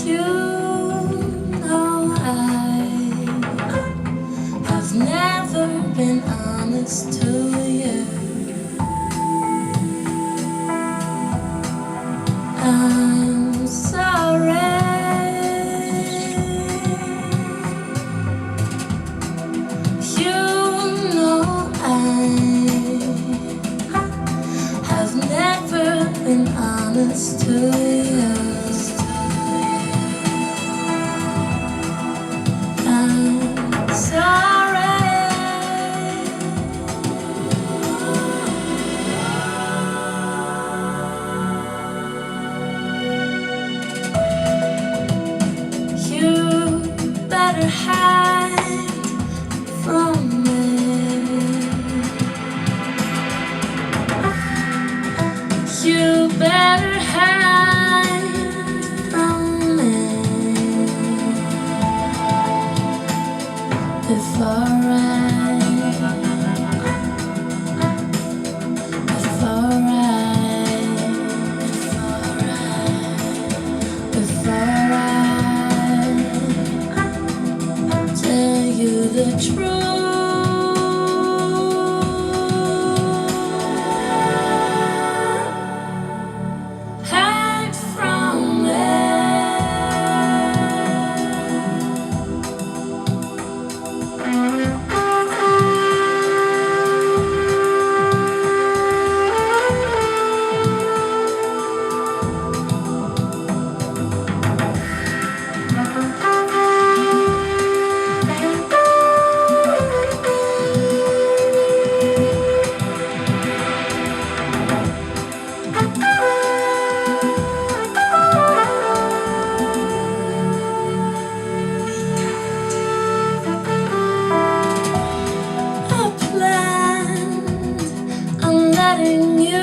You know I have never been honest to you. I'm sorry. You know I have never been honest to you. I'm sorry. You better hide from me. You better hide from me before I tell you the truth. Hide from me. I planned on letting you